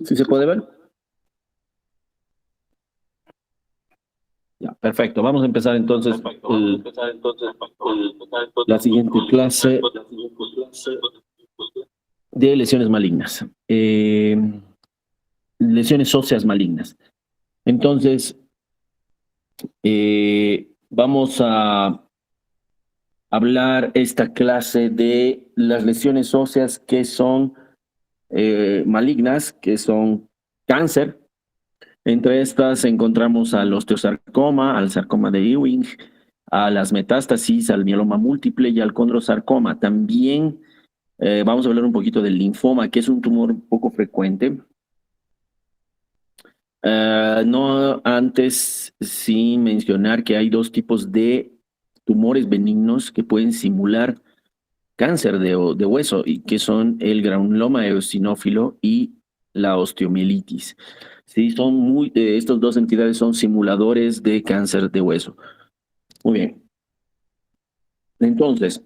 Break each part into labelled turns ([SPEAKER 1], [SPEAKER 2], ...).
[SPEAKER 1] ¿Sí se puede ver? Ya, perfecto. Vamos a empezar entonces la siguiente clase de lesiones malignas. Lesiones óseas malignas. Entonces, vamos a hablar esta clase de las lesiones óseas que son malignas, que son cáncer. Entre estas encontramos al osteosarcoma, al sarcoma de Ewing, a las metástasis, al mieloma múltiple y al condrosarcoma. También vamos a hablar un poquito del linfoma, que es un tumor poco frecuente. No antes sin mencionar que hay dos tipos de tumores benignos que pueden simular cáncer de hueso y que son el granuloma eosinófilo y la osteomielitis. Sí, estas dos entidades son simuladores de cáncer de hueso. Muy bien. Entonces,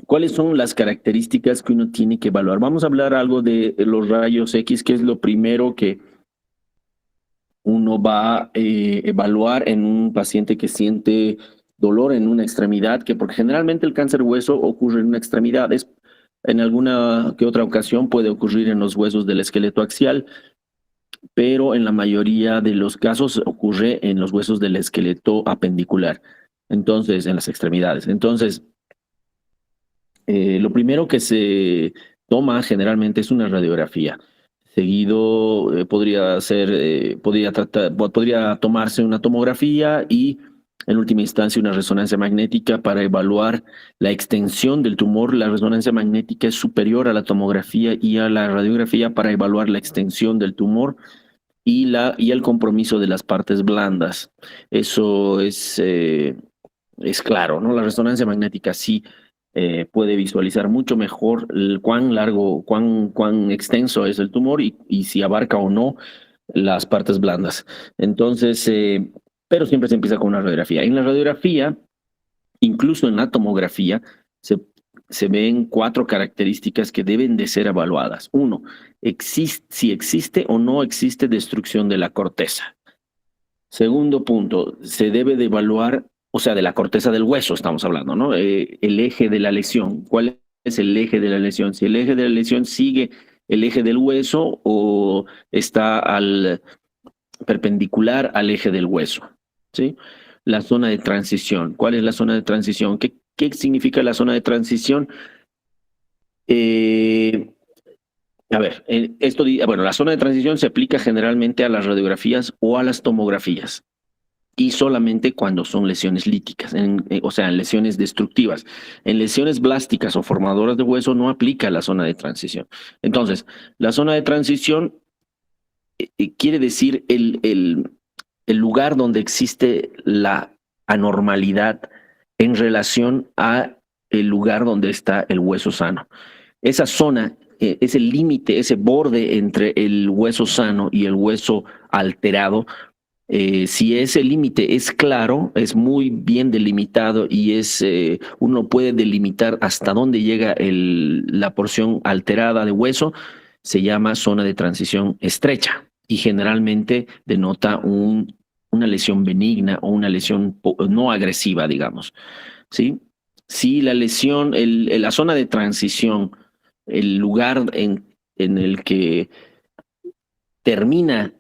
[SPEAKER 1] ¿cuáles son las características que uno tiene que evaluar? Vamos a hablar algo de los rayos X, que es lo primero que uno va a evaluar en un paciente que siente dolor en una extremidad, porque generalmente el cáncer hueso ocurre en una extremidad. En alguna que otra ocasión puede ocurrir en los huesos del esqueleto axial, pero en la mayoría de los casos ocurre en los huesos del esqueleto apendicular, entonces en las extremidades. Entonces, lo primero que se toma generalmente es una radiografía. Seguido podría tomarse una tomografía y en última instancia una resonancia magnética para evaluar la extensión del tumor. La resonancia magnética es superior a la tomografía y a la radiografía para evaluar la extensión del tumor y el compromiso de las partes blandas. Eso es claro, ¿no? La resonancia magnética sí puede visualizar mucho mejor cuán largo, cuán extenso es el tumor y si abarca o no las partes blandas. Entonces, pero siempre se empieza con una radiografía. En la radiografía, incluso en la tomografía, se, se ven cuatro características que deben de ser evaluadas. Uno, si existe o no existe destrucción de la corteza. Segundo punto, se debe de evaluar, o sea, de la corteza del hueso estamos hablando, ¿no? El eje de la lesión. ¿Cuál es el eje de la lesión? Si el eje de la lesión sigue el eje del hueso o está perpendicular al eje del hueso, ¿sí? La zona de transición. ¿Cuál es la zona de transición? ¿Qué significa la zona de transición? Eh, bueno, la zona de transición se aplica generalmente a las radiografías o a las tomografías y solamente cuando son lesiones líticas, o sea, en lesiones destructivas. En lesiones blásticas o formadoras de hueso no aplica la zona de transición. Entonces, la zona de transición quiere decir el lugar donde existe la anormalidad en relación a el lugar donde está el hueso sano. Esa zona es el límite, ese borde entre el hueso sano y el hueso alterado. Si ese límite es claro, es muy bien delimitado y uno puede delimitar hasta dónde llega la porción alterada de hueso, se llama zona de transición estrecha y generalmente denota una lesión benigna o una lesión no agresiva, digamos. ¿Sí? Si la lesión, la zona de transición, el lugar en el que termina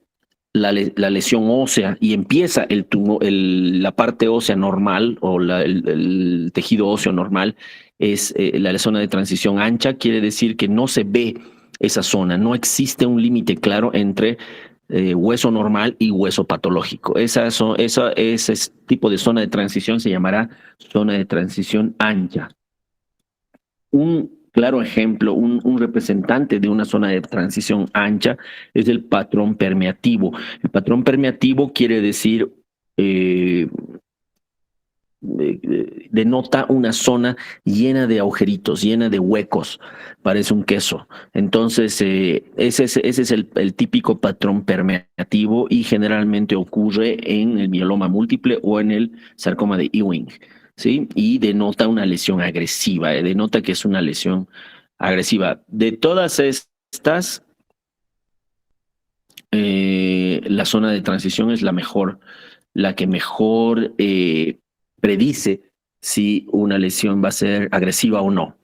[SPEAKER 1] la lesión ósea y empieza la parte ósea normal o el tejido óseo normal, es la zona de transición ancha, quiere decir que no se ve esa zona, no existe un límite claro entre hueso normal y hueso patológico. Ese tipo de zona de transición se llamará zona de transición ancha. Un claro ejemplo, un representante de una zona de transición ancha es el patrón permeativo. El patrón permeativo quiere decir, eh, denota una zona llena de agujeritos, llena de huecos, parece un queso. Entonces, ese es el típico patrón permeativo y generalmente ocurre en el mieloma múltiple o en el sarcoma de Ewing. ¿Sí? Y denota una lesión agresiva, denota que es una lesión agresiva. De todas estas, la zona de transición es la que mejor predice si una lesión va a ser agresiva o no.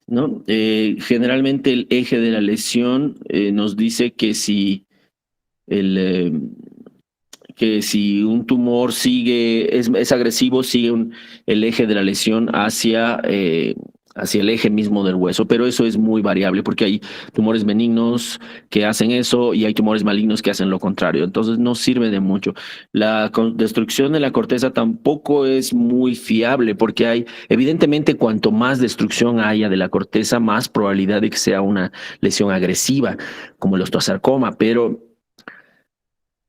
[SPEAKER 1] ¿No? Generalmente el eje de la lesión nos dice el, eh, que si un tumor es agresivo, sigue el eje de la lesión hacia el eje mismo del hueso, pero eso es muy variable porque hay tumores benignos que hacen eso y hay tumores malignos que hacen lo contrario, entonces no sirve de mucho. La destrucción de la corteza tampoco es muy fiable porque evidentemente, cuanto más destrucción haya de la corteza, más probabilidad de que sea una lesión agresiva, como el osteosarcoma, pero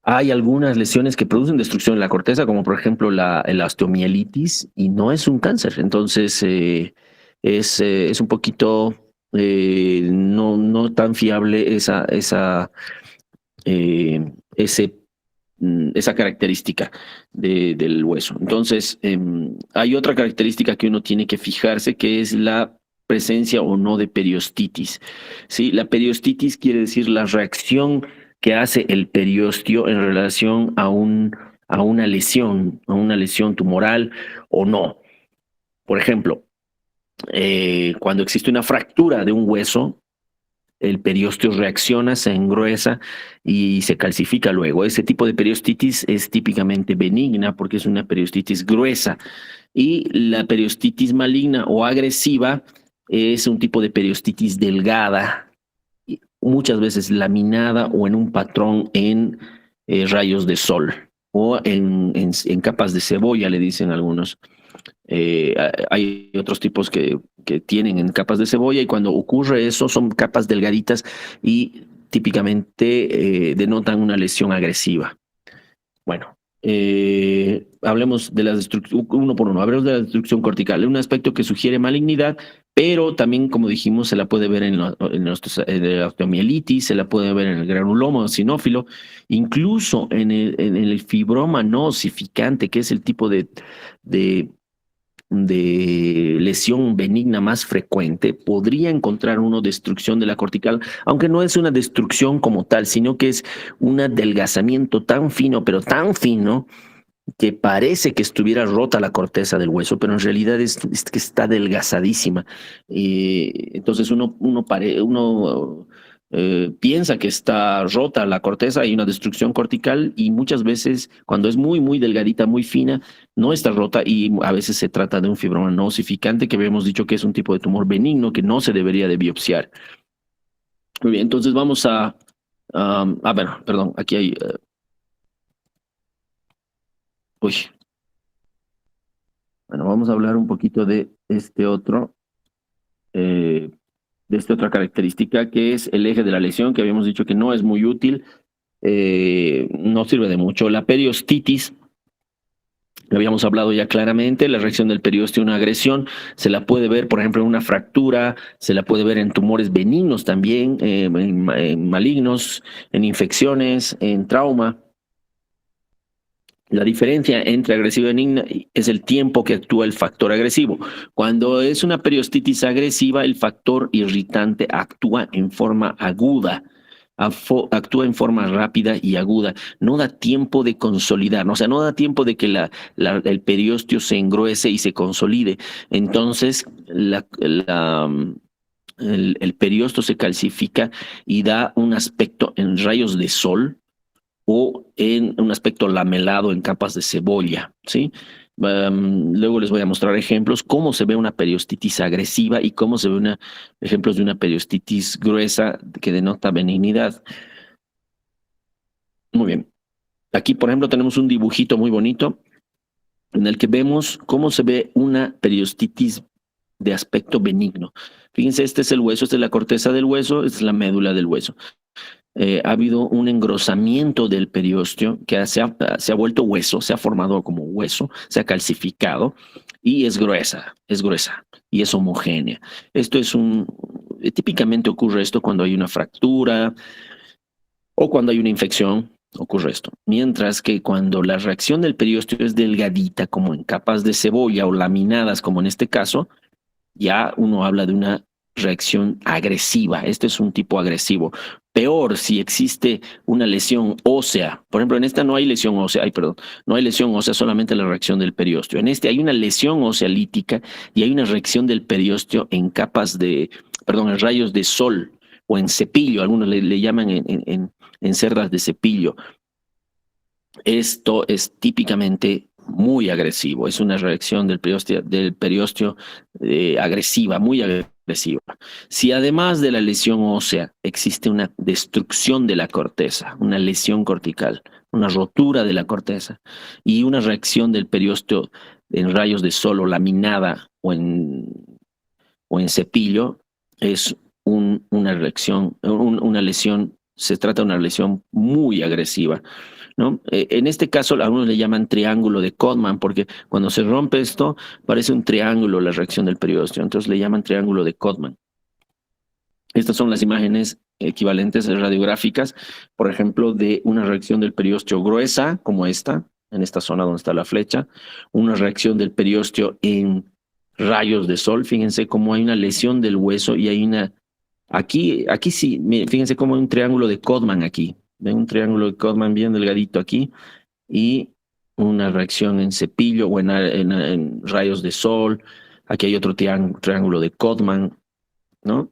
[SPEAKER 1] hay algunas lesiones que producen destrucción en la corteza, como por ejemplo la osteomielitis, y no es un cáncer. Entonces, es un poquito no tan fiable eh, ese, esa característica del hueso. Entonces, hay otra característica que uno tiene que fijarse, que es la presencia o no de periostitis. ¿Sí? La periostitis quiere decir la reacción que hace el periostio en relación a una lesión tumoral o no. Por ejemplo, cuando existe una fractura de un hueso, el periostio reacciona, se engruesa y se calcifica luego. Ese tipo de periostitis es típicamente benigna porque es una periostitis gruesa. Y la periostitis maligna o agresiva es un tipo de periostitis delgada, muchas veces laminada o en un patrón en rayos de sol o en capas de cebolla, le dicen algunos. Hay otros tipos que tienen en capas de cebolla y cuando ocurre eso son capas delgaditas y típicamente denotan una lesión agresiva. Bueno, hablemos de la destrucción, uno por uno, hablemos de la destrucción cortical, un aspecto que sugiere malignidad, pero también, como dijimos, se la puede ver en la osteomielitis, se la puede ver en el granuloma sinófilo, incluso en el fibroma no osificante, que es el tipo de lesión benigna más frecuente, podría encontrar uno destrucción de la cortical, aunque no es una destrucción como tal, sino que es un adelgazamiento tan fino, pero tan fino, que parece que estuviera rota la corteza del hueso, pero en realidad es que está adelgazadísima. Entonces uno piensa que está rota la corteza, hay una destrucción cortical y muchas veces cuando es muy, muy delgadita, muy fina, no está rota y a veces se trata de un fibroma no osificante que habíamos dicho que es un tipo de tumor benigno que no se debería de biopsiar. Muy bien, entonces vamos ver, perdón, aquí hay, uy, bueno, vamos a hablar un poquito eh, de esta otra característica que es el eje de la lesión, que habíamos dicho que no es muy útil, no sirve de mucho. La periostitis, lo habíamos hablado ya claramente, la reacción del periostio a una agresión, se la puede ver, por ejemplo, en una fractura, se la puede ver en tumores benignos también, en malignos, en infecciones, en trauma. La diferencia entre agresivo y benigna es el tiempo que actúa el factor agresivo. Cuando es una periostitis agresiva, el factor irritante actúa en forma aguda, actúa en forma rápida y aguda. No da tiempo de consolidar, o sea, no da tiempo de que el periostio se engruese y se consolide. Entonces, el periostio se calcifica y da un aspecto en rayos de sol o en un aspecto lamelado en capas de cebolla, ¿sí? Luego les voy a mostrar ejemplos, cómo se ve una periostitis agresiva y cómo se ve ejemplos de una periostitis gruesa que denota benignidad. Muy bien. Aquí, por ejemplo, tenemos un dibujito muy bonito en el que vemos cómo se ve una periostitis de aspecto benigno. Fíjense, este es el hueso, esta es la corteza del hueso, esta es la médula del hueso. Ha habido un engrosamiento del periostio que se ha vuelto hueso, se ha formado como hueso, se ha calcificado y es gruesa y es homogénea. Típicamente ocurre esto cuando hay una fractura o cuando hay una infección, ocurre esto. Mientras que cuando la reacción del periostio es delgadita, como en capas de cebolla o laminadas, como en este caso, ya uno habla de una reacción agresiva. Este es un tipo agresivo. Peor si existe una lesión ósea. Por ejemplo, en esta no hay lesión ósea, no hay lesión ósea, solamente la reacción del periósteo. En este hay una lesión ósea lítica y hay una reacción del periósteo en capas en rayos de sol o en cepillo, algunos le llaman en cerdas de cepillo. Esto es típicamente muy agresivo, es una reacción del periósteo agresiva, muy agresiva. Si además de la lesión ósea existe una destrucción de la corteza, una lesión cortical, una rotura de la corteza y una reacción del periósteo en rayos de sol o laminada o en cepillo, es una reacción, una lesión, se trata de una lesión muy agresiva, ¿no? En este caso, algunos le llaman triángulo de Codman, porque cuando se rompe esto, parece un triángulo la reacción del periósteo, entonces le llaman triángulo de Codman. Estas son las imágenes equivalentes radiográficas, por ejemplo, de una reacción del periósteo gruesa, como esta, en esta zona donde está la flecha, una reacción del periósteo en rayos de sol. Fíjense cómo hay una lesión del hueso y hay una... Aquí sí, fíjense cómo hay un triángulo de Codman aquí. Ven un triángulo de Codman bien delgadito aquí y una reacción en cepillo o en rayos de sol. Aquí hay otro triángulo de Codman, ¿no?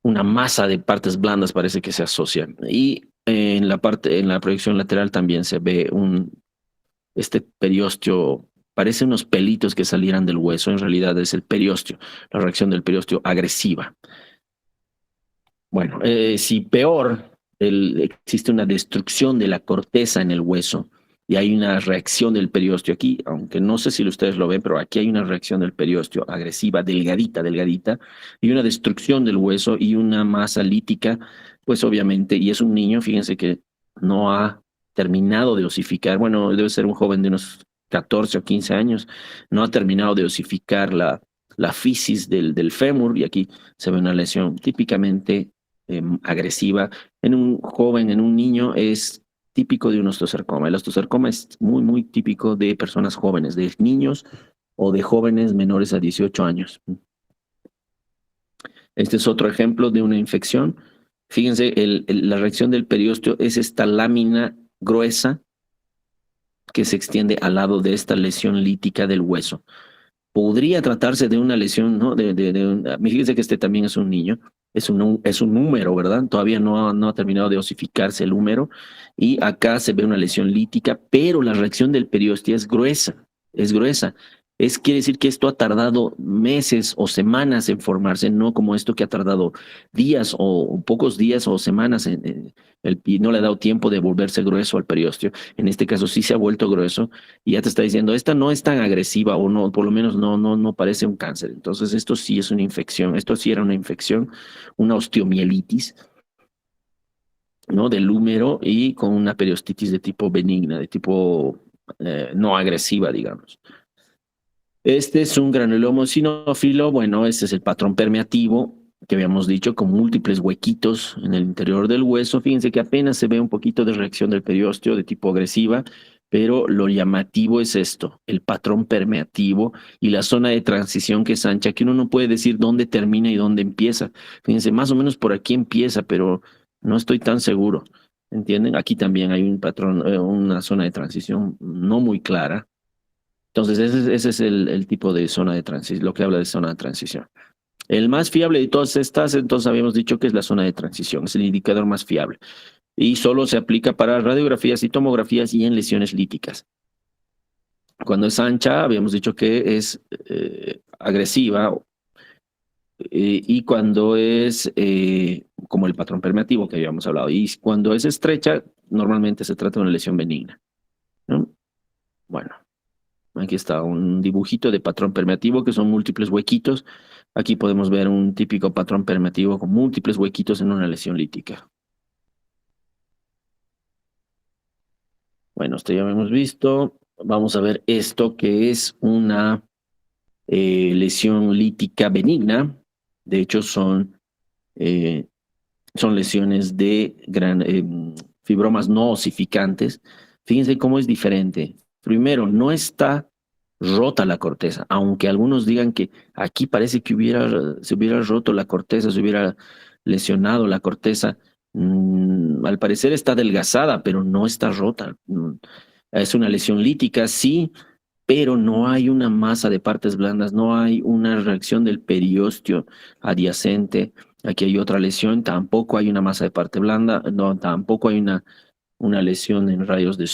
[SPEAKER 1] Una masa de partes blandas parece que se asocian. Y en la proyección lateral también se ve este periósteo, parece unos pelitos que salieran del hueso, en realidad es el periósteo, la reacción del periósteo agresiva. Bueno, si peor, existe una destrucción de la corteza en el hueso y hay una reacción del periósteo aquí, aunque no sé si ustedes lo ven, pero aquí hay una reacción del periósteo agresiva, delgadita, delgadita, y una destrucción del hueso y una masa lítica, pues obviamente, y es un niño, fíjense que no ha terminado de osificar, bueno, debe ser un joven de unos 14 o 15 años, no ha terminado de osificar la fisis del fémur, y aquí se ve una lesión típicamente agresiva. En un joven, en un niño, es típico de un osteosarcoma. El osteosarcoma es muy, muy típico de personas jóvenes, de niños o de jóvenes menores a 18 años. Este es otro ejemplo de una infección. Fíjense, la reacción del periósteo es esta lámina gruesa que se extiende al lado de esta lesión lítica del hueso. Podría tratarse de una lesión, ¿no? Fíjense que este también es un niño, es un húmero, ¿verdad? Todavía no ha terminado de osificarse el húmero, y acá se ve una lesión lítica, pero la reacción del periósteo es gruesa, es gruesa. Quiere decir que esto ha tardado meses o semanas en formarse, no como esto que ha tardado días o pocos días o semanas y no le ha dado tiempo de volverse grueso al periósteo. En este caso sí se ha vuelto grueso y ya te está diciendo, esta no es tan agresiva o no, por lo menos no parece un cáncer. Entonces esto sí es una infección, esto sí era una infección, una osteomielitis, ¿no? Del húmero y con una periostitis de tipo benigna, de tipo no agresiva, digamos. Este es un granuloma eosinófilo, bueno, este es el patrón permeativo que habíamos dicho, con múltiples huequitos en el interior del hueso. Fíjense que apenas se ve un poquito de reacción del periósteo de tipo agresiva, pero lo llamativo es esto, el patrón permeativo y la zona de transición que es ancha, que uno no puede decir dónde termina y dónde empieza. Fíjense, más o menos por aquí empieza, pero no estoy tan seguro. ¿Entienden? Aquí también hay un patrón, una zona de transición no muy clara. Entonces, ese es el tipo de zona de transición, lo que habla de zona de transición. El más fiable de todas estas, entonces habíamos dicho que es la zona de transición, es el indicador más fiable. Y solo se aplica para radiografías y tomografías y en lesiones líticas. Cuando es ancha, habíamos dicho que es agresiva, y cuando es como el patrón permeativo que habíamos hablado. Y cuando es estrecha, normalmente se trata de una lesión benigna, ¿no? Bueno. Aquí está un dibujito de patrón permeativo que son múltiples huequitos. Aquí podemos ver un típico patrón permeativo con múltiples huequitos en una lesión lítica. Bueno, esto ya lo hemos visto. Vamos a ver esto que es una lesión lítica benigna. De hecho, son lesiones de fibromas no osificantes. Fíjense cómo es diferente. Primero, no está rota la corteza, aunque algunos digan que aquí parece que se hubiera roto la corteza, lesionado la corteza. Al parecer está adelgazada, pero no está rota. Es una lesión lítica, sí, pero no hay una masa de partes blandas, no hay una reacción del periósteo adyacente. Aquí hay otra lesión, tampoco hay una masa de parte blanda, no, tampoco hay una lesión en rayos de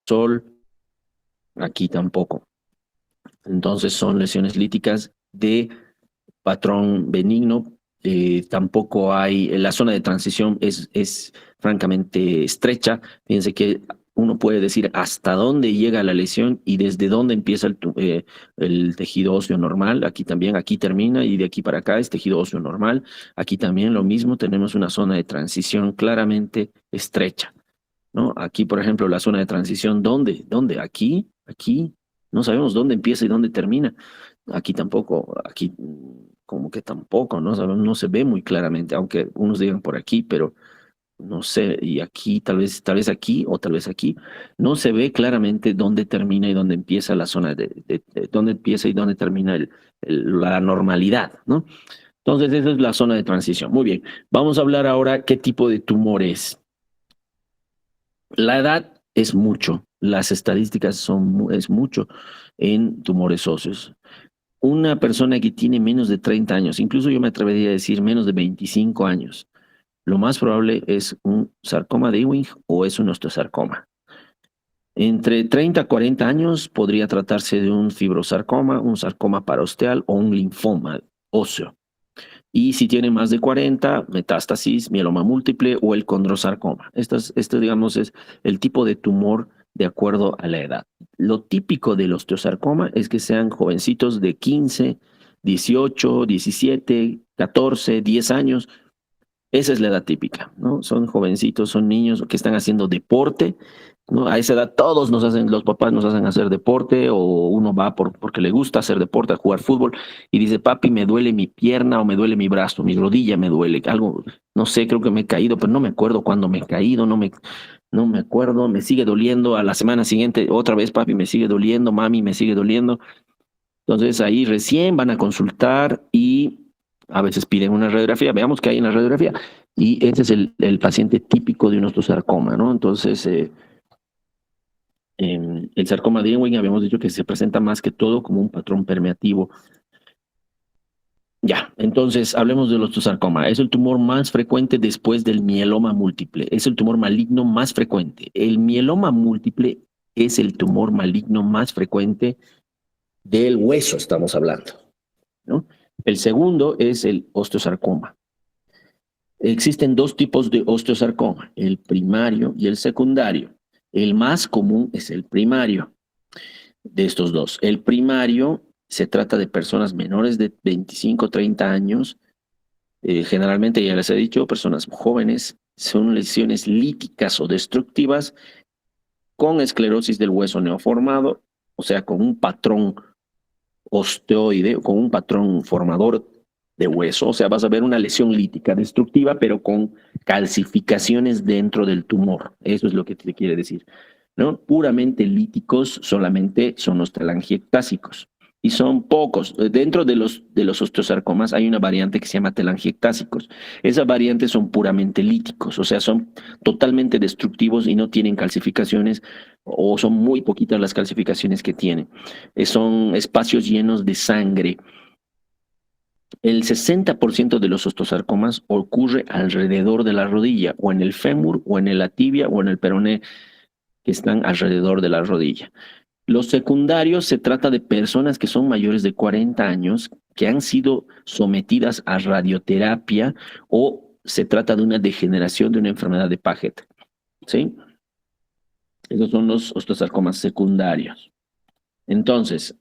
[SPEAKER 1] sol, aquí tampoco. Entonces son lesiones líticas de patrón benigno. Tampoco hay, la zona de transición es francamente estrecha. Fíjense que uno puede decir hasta dónde llega la lesión y desde dónde empieza el tejido óseo normal. Aquí también, aquí termina y de aquí para acá es tejido óseo normal. Aquí también lo mismo, tenemos una zona de transición claramente estrecha, ¿no? Aquí, por ejemplo, la zona de transición, ¿dónde? ¿Dónde? Aquí. No sabemos dónde empieza y dónde termina. Aquí tampoco, aquí como que tampoco, ¿no? Sabemos, no se ve muy claramente, aunque unos digan por aquí, pero no sé, y aquí, tal vez aquí o tal vez aquí, no se ve claramente dónde termina y dónde empieza la zona de dónde empieza y dónde termina la normalidad, ¿no? Entonces, esa es la zona de transición. Muy bien, vamos a hablar ahora qué tipo de tumor es. La edad es mucho, las estadísticas es mucho en tumores óseos. Una persona que tiene menos de 30 años, incluso yo me atrevería a decir menos de 25 años, lo más probable es un sarcoma de Ewing o es un osteosarcoma. Entre 30 a 40 años podría tratarse de un fibrosarcoma, un sarcoma parosteal o un linfoma óseo. Y si tiene más de 40, metástasis, mieloma múltiple o el condrosarcoma. Este, digamos, es el tipo de tumor de acuerdo a la edad. Lo típico del osteosarcoma es que sean jovencitos de 15, 18, 17, 14, 10 años. Esa es la edad típica, ¿no? Son jovencitos, son niños que están haciendo deporte, ¿no? A esa edad todos los papás nos hacen hacer deporte o uno va porque le gusta hacer deporte, a jugar fútbol y dice, papi, me duele mi pierna o me duele mi brazo, mi rodilla me duele, algo, no sé, creo que me he caído, pero no me acuerdo cuándo me he caído, no me acuerdo, me sigue doliendo, a la semana siguiente otra vez, papi, me sigue doliendo, mami, me sigue doliendo. Entonces ahí recién van a consultar y a veces piden una radiografía, veamos qué hay en la radiografía. Y ese es el paciente típico de un osteosarcoma, ¿no? Entonces, el sarcoma de Ewing habíamos dicho que se presenta más que todo como un patrón permeativo. Ya, entonces hablemos del osteosarcoma. Es el tumor más frecuente después del mieloma múltiple. Es el tumor maligno más frecuente. El mieloma múltiple es el tumor maligno más frecuente del hueso, estamos hablando, ¿no? El segundo es el osteosarcoma. Existen dos tipos de osteosarcoma, el primario y el secundario. El más común es el primario de estos dos. El primario se trata de personas menores de 25 o 30 años, generalmente ya les he dicho, personas jóvenes, son lesiones líticas o destructivas con esclerosis del hueso neoformado, o sea, con un patrón osteoide, con un patrón formador de hueso, o sea, vas a ver una lesión lítica destructiva, pero con calcificaciones dentro del tumor. Eso es lo que te quiere decir, ¿no? Puramente líticos solamente son los telangiectásicos. Y son pocos. Dentro de los osteosarcomas hay una variante que se llama telangiectásicos. Esas variantes son puramente líticos, o sea, son totalmente destructivos y no tienen calcificaciones o son muy poquitas las calcificaciones que tienen. Son espacios llenos de sangre. El 60% de los osteosarcomas ocurre alrededor de la rodilla, o en el fémur, o en la tibia, o en el peroné, que están alrededor de la rodilla. Los secundarios se trata de personas que son mayores de 40 años, que han sido sometidas a radioterapia o se trata de una degeneración de una enfermedad de Paget, ¿sí? Esos son los osteosarcomas secundarios. Entonces,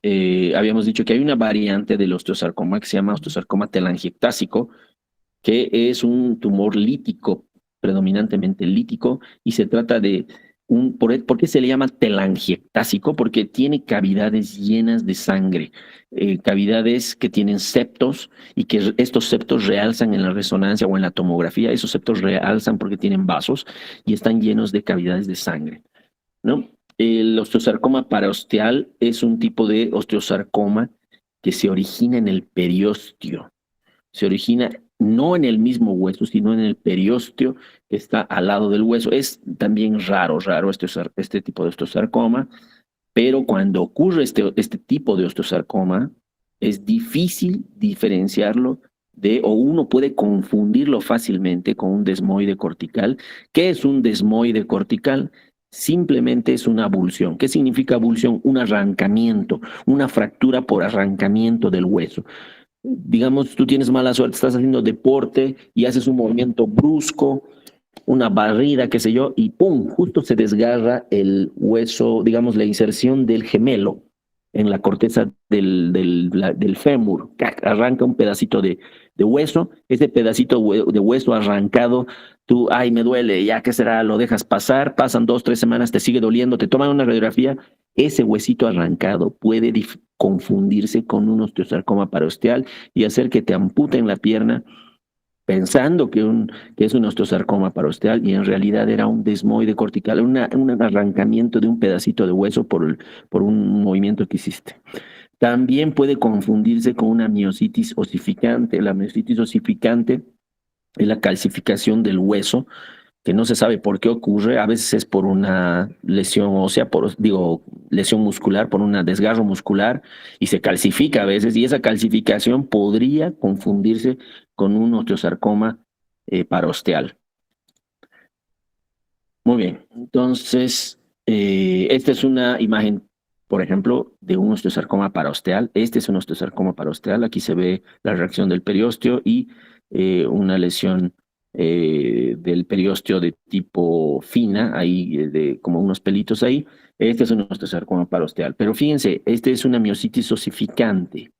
[SPEAKER 1] habíamos dicho que hay una variante del osteosarcoma que se llama osteosarcoma telangiectásico, que es un tumor lítico, predominantemente lítico, y se trata de ¿por qué se le llama telangiectásico? Porque tiene cavidades llenas de sangre, cavidades que tienen septos y que estos septos realzan en la resonancia o en la tomografía, esos septos realzan porque tienen vasos y están llenos de cavidades de sangre, ¿no? El osteosarcoma paraosteal es un tipo de osteosarcoma que se origina en el periósteo. Se origina no en el mismo hueso, sino en el periósteo que está al lado del hueso. Es también raro este tipo de osteosarcoma, pero cuando ocurre este tipo de osteosarcoma, es difícil diferenciarlo o uno puede confundirlo fácilmente con un desmoide cortical. ¿Qué es un desmoide cortical? Simplemente es una abulsión. ¿Qué significa abulsión? Un arrancamiento, una fractura por arrancamiento del hueso. Digamos, tú tienes mala suerte, estás haciendo deporte y haces un movimiento brusco, una barrida, qué sé yo, y ¡pum! Justo se desgarra el hueso, digamos, la inserción del gemelo en la corteza del fémur. ¡Cac! Arranca un pedacito de hueso, ese pedacito de hueso arrancado, tú, ay, me duele, ya, ¿qué será? Lo dejas pasar, pasan 2, 3 semanas, te sigue doliendo, te toman una radiografía, ese huesito arrancado puede confundirse con un osteosarcoma parosteal y hacer que te amputen la pierna pensando que es un osteosarcoma parosteal y en realidad era un desmoide cortical, un arrancamiento de un pedacito de hueso por un movimiento que hiciste. También puede confundirse con una miositis osificante. La miositis osificante es la calcificación del hueso que no se sabe por qué ocurre, a veces es por una lesión ósea, lesión muscular, por un desgarro muscular, y se calcifica a veces, y esa calcificación podría confundirse con un osteosarcoma parosteal. Muy bien, entonces, esta es una imagen, por ejemplo, de un osteosarcoma parosteal. Este es un osteosarcoma parosteal, aquí se ve la reacción del periósteo y una lesión del periósteo de tipo fina, ahí como unos pelitos ahí. Este es un osteosarcoma parosteal. Pero fíjense, este es una miositis osificante.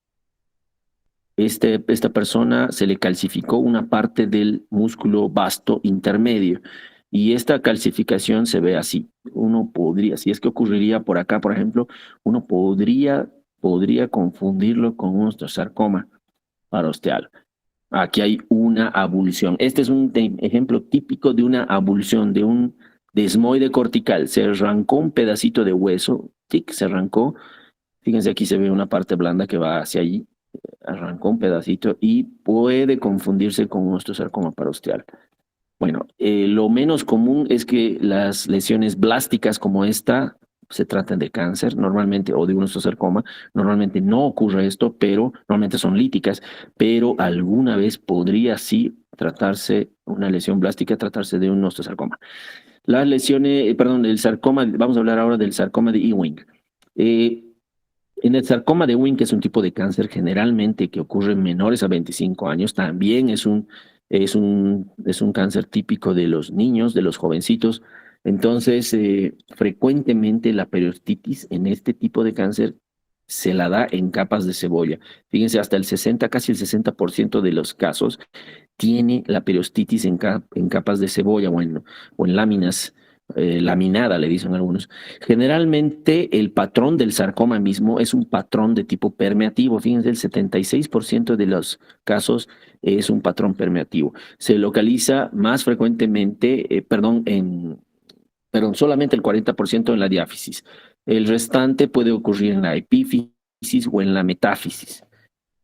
[SPEAKER 1] Esta persona se le calcificó una parte del músculo vasto intermedio y esta calcificación se ve así. Uno podría, si es que ocurriría por acá, por ejemplo, uno podría confundirlo con un osteosarcoma parosteal. Aquí hay una abulsión. Este es un ejemplo típico de una abulsión, de un desmoide cortical. Se arrancó un pedacito de hueso, tic, se arrancó. Fíjense, aquí se ve una parte blanda que va hacia allí. Arrancó un pedacito y puede confundirse con un osteosarcoma parosteal. Bueno, lo menos común es que las lesiones blásticas como esta se traten de cáncer normalmente o de un osteosarcoma. Normalmente no ocurre esto, pero normalmente son líticas, pero alguna vez podría sí tratarse una lesión blástica, tratarse de un osteosarcoma. Las lesiones, perdón, el sarcoma, vamos a hablar ahora del sarcoma de Ewing. Eh, en el sarcoma de Ewing, que es un tipo de cáncer generalmente que ocurre en menores a 25 años, también es un cáncer típico de los niños, de los jovencitos. Entonces, frecuentemente la periostitis en este tipo de cáncer se la da en capas de cebolla. Fíjense, hasta el 60, casi el 60% de los casos tiene la periostitis en capas de cebolla o en láminas, laminada, le dicen algunos. Generalmente el patrón del sarcoma mismo es un patrón de tipo permeativo. Fíjense, el 76% de los casos es un patrón permeativo. Se localiza más frecuentemente, perdón, solamente el 40% en la diáfisis. El restante puede ocurrir en la epífisis o en la metáfisis.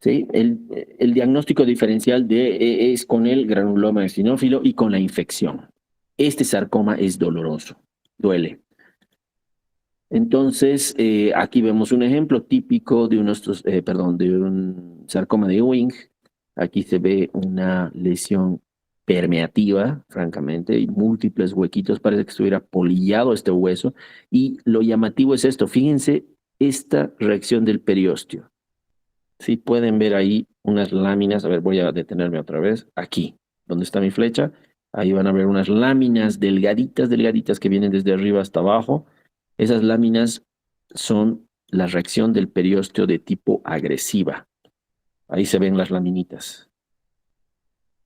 [SPEAKER 1] ¿Sí? El diagnóstico diferencial es con el granuloma eosinófilo y con la infección. Este sarcoma es doloroso, duele. Entonces, aquí vemos un ejemplo típico de de un sarcoma de Ewing. Aquí se ve una lesión permeativa, francamente, y múltiples huequitos, parece que estuviera polillado este hueso. Y lo llamativo es esto, fíjense esta reacción del periósteo. Sí pueden ver ahí unas láminas, a ver, voy a detenerme otra vez, aquí, donde está mi flecha, ahí van a ver unas láminas delgaditas, delgaditas que vienen desde arriba hasta abajo. Esas láminas son la reacción del periósteo de tipo agresiva. Ahí se ven las laminitas.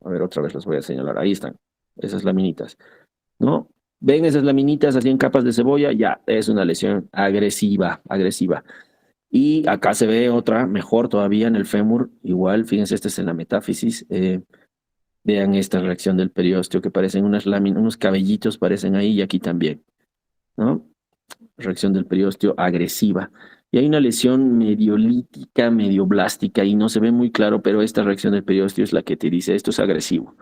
[SPEAKER 1] A ver, otra vez las voy a señalar, ahí están, esas laminitas, ¿no? ¿Ven esas laminitas así en capas de cebolla? Ya, es una lesión agresiva, agresiva. Y acá se ve otra, mejor todavía en el fémur, igual, fíjense, este es en la metáfisis, vean esta reacción del periósteo que parecen unas láminas, unos cabellitos parecen ahí y aquí también, ¿no? Reacción del periósteo agresiva. Y hay una lesión medio lítica, medio blástica, y no se ve muy claro, pero esta reacción del periósteo es la que te dice esto es agresivo.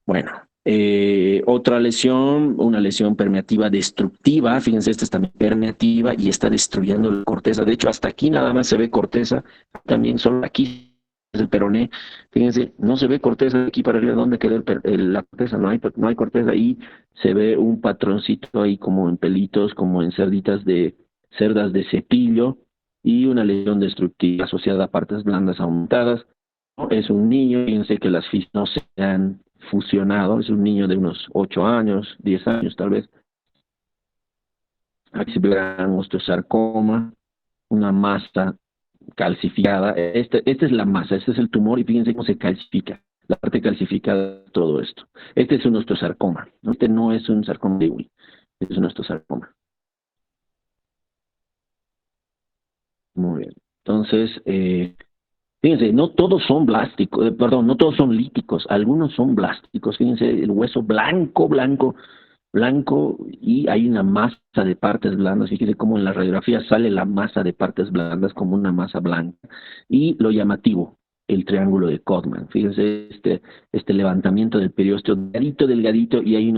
[SPEAKER 1] Bueno, otra lesión, una lesión permeativa destructiva. Fíjense, esta es también permeativa y está destruyendo la corteza. De hecho, hasta aquí nada más se ve corteza, también solo aquí es el peroné. Fíjense, no se ve corteza de aquí para arriba. ¿Dónde queda la corteza? No hay corteza. Ahí se ve un patroncito ahí como en pelitos, como en cerdas de cepillo, y una lesión destructiva asociada a partes blandas aumentadas. Es un niño, fíjense que las fisas no se han fusionado, es un niño de unos 8 años, 10 años tal vez. Aquí se ve un osteosarcoma, una masa calcificada. Esta es la masa, este es el tumor, y fíjense cómo se calcifica, la parte calcificada de todo esto. Este es un osteosarcoma, ¿no? Este no es un sarcoma de Ewing, este es un osteosarcoma. Muy bien. Entonces, fíjense, no todos son blásticos, perdón, no todos son líticos, algunos son blásticos. Fíjense, el hueso blanco, blanco, blanco, y hay una masa de partes blandas. Fíjense cómo en la radiografía sale la masa de partes blandas como una masa blanca. Y lo llamativo, el triángulo de Codman. Fíjense este levantamiento del periósteo, delgadito, delgadito, y hay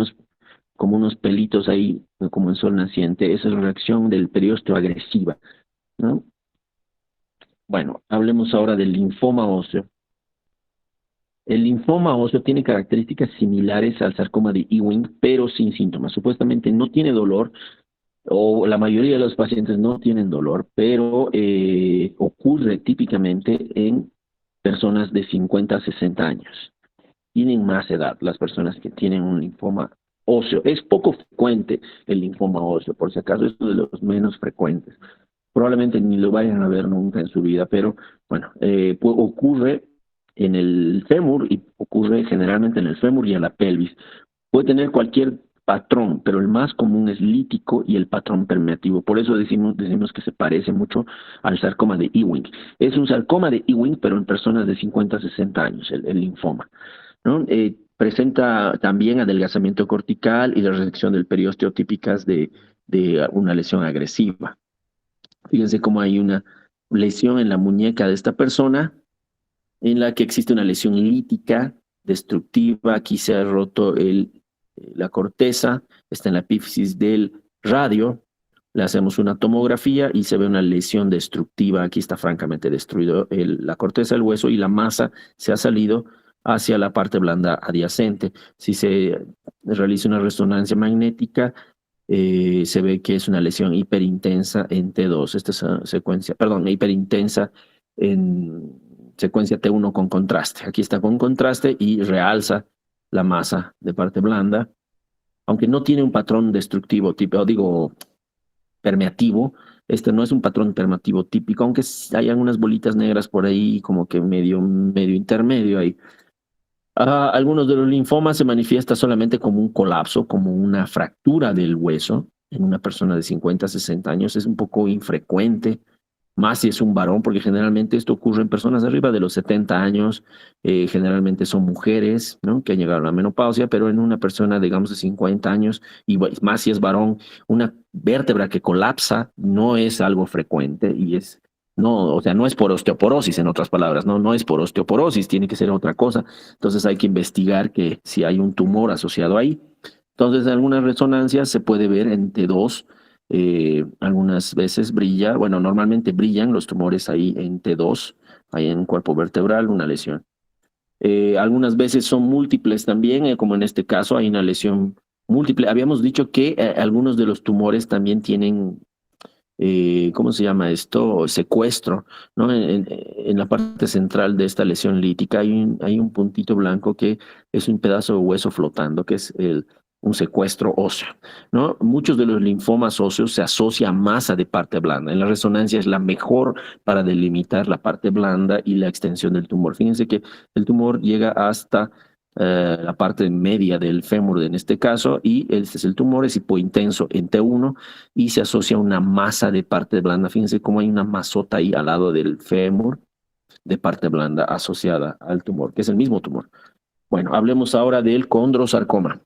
[SPEAKER 1] como unos pelitos ahí, como en sol naciente. Esa es la reacción del periósteo agresiva, ¿no? Bueno, hablemos ahora del linfoma óseo. El linfoma óseo tiene características similares al sarcoma de Ewing, pero sin síntomas. Supuestamente no tiene dolor, o la mayoría de los pacientes no tienen dolor, pero ocurre típicamente en personas de 50 a 60 años. Tienen más edad las personas que tienen un linfoma óseo. Es poco frecuente el linfoma óseo, por si acaso es uno de los menos frecuentes. Probablemente ni lo vayan a ver nunca en su vida, pero bueno, ocurre en el fémur, y ocurre generalmente en el fémur y en la pelvis. Puede tener cualquier patrón, pero el más común es lítico y el patrón permeativo. Por eso decimos que se parece mucho al sarcoma de Ewing. Es un sarcoma de Ewing, pero en personas de 50 a 60 años, el linfoma, ¿no? Presenta también adelgazamiento cortical y la resección del periósteo típicas de una lesión agresiva. Fíjense cómo hay una lesión en la muñeca de esta persona en la que existe una lesión lítica destructiva. Aquí se ha roto la corteza, está en la epífisis del radio. Le hacemos una tomografía y se ve una lesión destructiva. Aquí está francamente destruido la corteza del hueso, y la masa se ha salido hacia la parte blanda adyacente. Si se realiza una resonancia magnética, se ve que es una lesión hiperintensa en T2. Esta es secuencia, perdón, hiperintensa en secuencia T1 con contraste. Aquí está con contraste y realza la masa de parte blanda, aunque no tiene un patrón destructivo, tipo, digo, permeativo. Este no es un patrón permeativo típico, aunque hay algunas bolitas negras por ahí, como que medio intermedio ahí. Algunos de los linfomas se manifiesta solamente como un colapso, como una fractura del hueso en una persona de 50 a 60 años. Es un poco infrecuente, más si es un varón, porque generalmente esto ocurre en personas arriba de los 70 años. Generalmente son mujeres, ¿no?, que han llegado a la menopausia, pero en una persona, digamos, de 50 años, y más si es varón, una vértebra que colapsa no es algo frecuente, y no, o sea, no es por osteoporosis, en otras palabras, no es por osteoporosis, tiene que ser otra cosa. Entonces hay que investigar que si hay un tumor asociado ahí. Entonces, en algunas resonancias se puede ver en T2, algunas veces brilla, bueno, normalmente brillan los tumores ahí en T2, ahí en un cuerpo vertebral, una lesión. Algunas veces son múltiples también, como en este caso hay una lesión múltiple. Habíamos dicho que algunos de los tumores también tienen, ¿cómo se llama esto? Secuestro, ¿no? En la parte central de esta lesión lítica hay un puntito blanco que es un pedazo de hueso flotando, que es un secuestro óseo, ¿no? Muchos de los linfomas óseos se asocia a masa de parte blanda. En la resonancia es la mejor para delimitar la parte blanda y la extensión del tumor. Fíjense que el tumor llega hasta la parte media del fémur en este caso, y este es el tumor, es hipointenso en T1 y se asocia a una masa de parte blanda. Fíjense cómo hay una masota ahí al lado del fémur de parte blanda asociada al tumor, que es el mismo tumor. Bueno, hablemos ahora del condrosarcoma.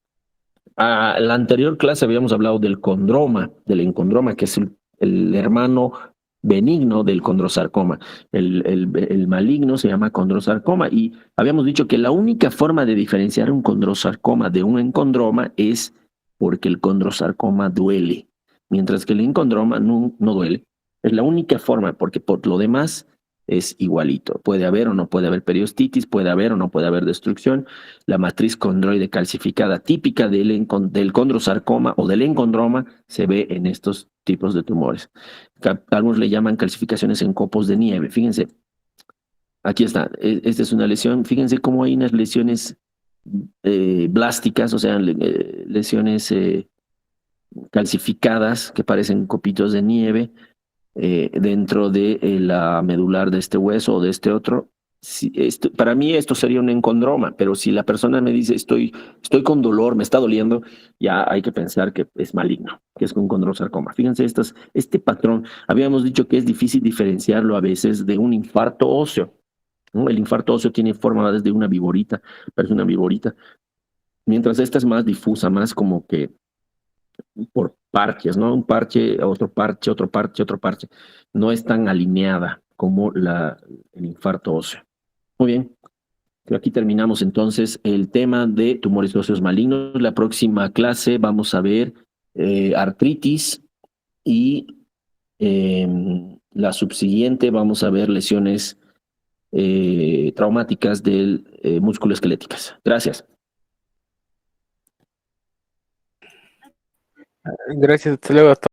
[SPEAKER 1] La anterior clase habíamos hablado del condroma, del encondroma, que es el hermano benigno del condrosarcoma. El maligno se llama condrosarcoma y habíamos dicho que la única forma de diferenciar un condrosarcoma de un encondroma es porque el condrosarcoma duele, mientras que el encondroma no duele. Es la única forma, porque por lo demás es igualito. Puede haber o no puede haber periostitis, puede haber o no puede haber destrucción. La matriz condroide calcificada típica del condrosarcoma o del encondroma se ve en estos tipos de tumores. Algunos le llaman calcificaciones en copos de nieve. Fíjense, aquí está. Esta es una lesión. Fíjense cómo hay unas lesiones blásticas, o sea, lesiones calcificadas que parecen copitos de nieve dentro de la medular de este hueso o de este otro. Para mí esto sería un encondroma, pero si la persona me dice estoy con dolor, me está doliendo, ya hay que pensar que es maligno, que es un condrosarcoma. Fíjense, este patrón, habíamos dicho que es difícil diferenciarlo a veces de un infarto óseo, ¿no? El infarto óseo tiene forma desde una viborita, parece una viborita, mientras esta es más difusa, más como que por parches, ¿no? Un parche, otro parche, otro parche, otro parche. No es tan alineada como el infarto óseo. Muy bien. Aquí terminamos entonces el tema de tumores óseos malignos. La próxima clase vamos a ver artritis y la subsiguiente vamos a ver lesiones traumáticas del músculo esqueléticas. Gracias.
[SPEAKER 2] Gracias, hasta luego.